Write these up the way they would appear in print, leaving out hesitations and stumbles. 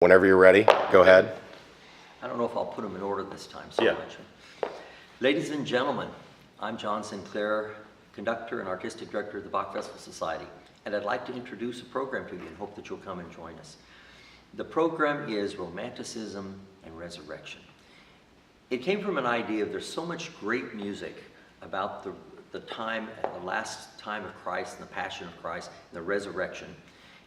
Whenever you're ready, go ahead. I don't know if I'll put them in order this time so Yeah. much. Ladies and gentlemen, I'm John Sinclair, conductor and artistic director of the Bach Festival Society, and I'd like to introduce a program to you and hope that you'll come and join us. The program is Romanticism and Resurrection. It came from an idea of there's so much great music about the time, the last time of Christ and the Passion of Christ, and the resurrection,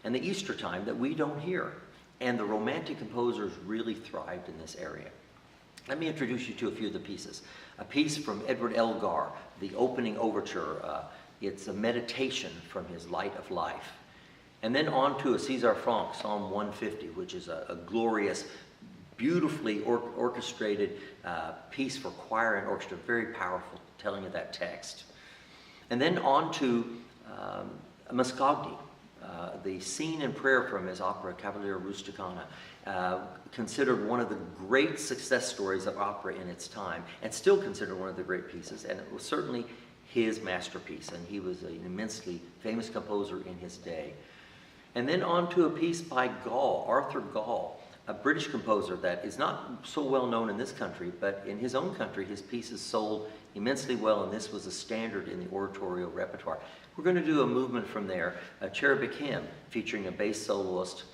and the Easter time that we don't hear. And the Romantic composers really thrived in this area. Let me introduce you to a few of the pieces. A piece from Edward Elgar, the opening overture. It's a meditation from his Light of Life. And then on to a César Franck, Psalm 150, which is a glorious, beautifully orchestrated piece for choir and orchestra, very powerful, telling of that text. And then on to Mascagni, the scene and prayer from his opera Cavalleria Rusticana, considered one of the great success stories of opera in its time, and still considered one of the great pieces, and it was certainly his masterpiece, and he was an immensely famous composer in his day. And then on to a piece by Gall, Arthur Gall, a British composer that is not so well known in this country, but in his own country his pieces sold immensely well, and this was a standard in the oratorio repertoire. We're going to do a movement from there, a cherubic hymn featuring a bass soloist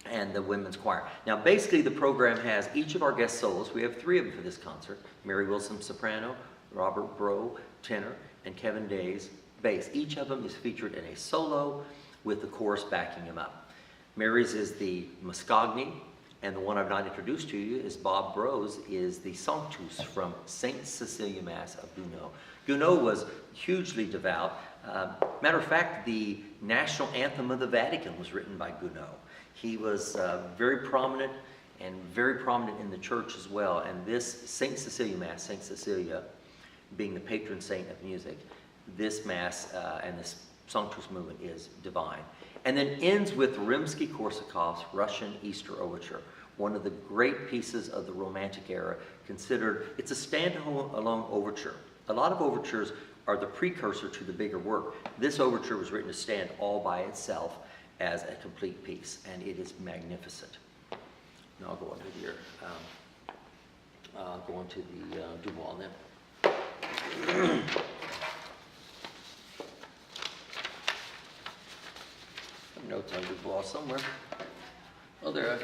and the women's choir. Now basically the program has each of our guest soloists, we have 3 of them for this concert, Mary Wilson soprano, Robert Brough tenor, and Kevin Days bass. Each of them is featured in a solo with the chorus backing him up. Mary's is the Mascagni, and the one I've not introduced to you is Bob Brough's, is the Sanctus from St. Cecilia Mass of Gounod. Gounod was hugely devout. Matter of fact, the national anthem of the Vatican was written by Gounod. He was very prominent and very prominent in the church as well. And this St. Cecilia Mass, St. Cecilia being the patron saint of music, this Mass and this Sanctus movement is divine. And then ends with Rimsky-Korsakov's Russian Easter Overture, one of the great pieces of the Romantic era, considered, it's a standalone overture. A lot of overtures are the precursor to the bigger work. This overture was written to stand all by itself as a complete piece, and it is magnificent. Now I'll go on to your, go on to the Dubois then. Some notes on Dubois somewhere. Oh, there.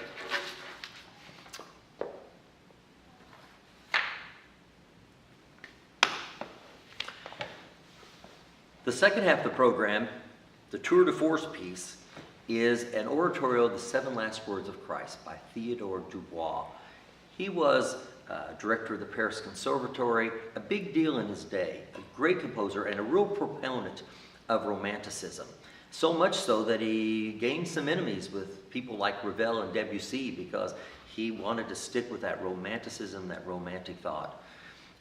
The second half of the program, the tour de force piece, is an oratorio, The 7 Last Words of Christ, by Theodore Dubois. He was director of the Paris Conservatory, a big deal in his day, a great composer and a real proponent of Romanticism. So much so that he gained some enemies with people like Ravel and Debussy because he wanted to stick with that Romanticism, that romantic thought.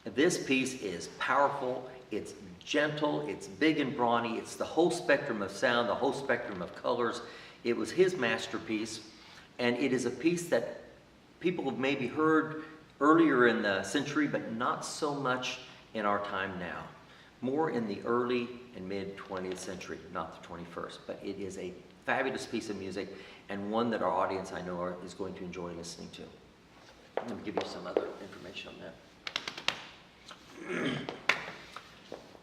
This piece is powerful, it's gentle, it's big and brawny, it's the whole spectrum of sound, the whole spectrum of colors. It was his masterpiece, and it is a piece that people have maybe heard earlier in the century, but not so much in our time now. More in the early and mid 20th century, not the 21st, but it is a fabulous piece of music and one that our audience, I know, is going to enjoy listening to. Let me give you some other information on that.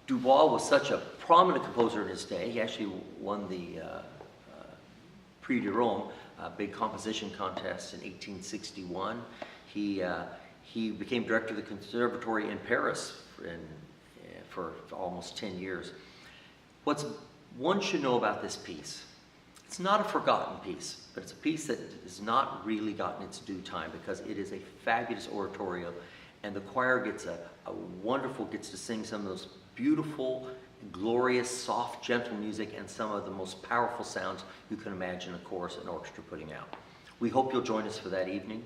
Dubois was such a prominent composer in his day. He actually won the Prix de Rome, big composition contest in 1861. He became director of the Conservatory in Paris for almost 10 years. What's one should know about this piece? It's not a forgotten piece, but it's a piece that has not really gotten its due time because it is a fabulous oratorio, and the choir gets gets to sing some of those beautiful, glorious, soft, gentle music and some of the most powerful sounds you can imagine a chorus and orchestra putting out. We hope you'll join us for that evening,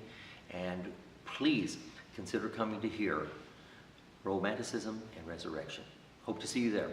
and please consider coming to hear Romanticism and Resurrection. Hope to see you there.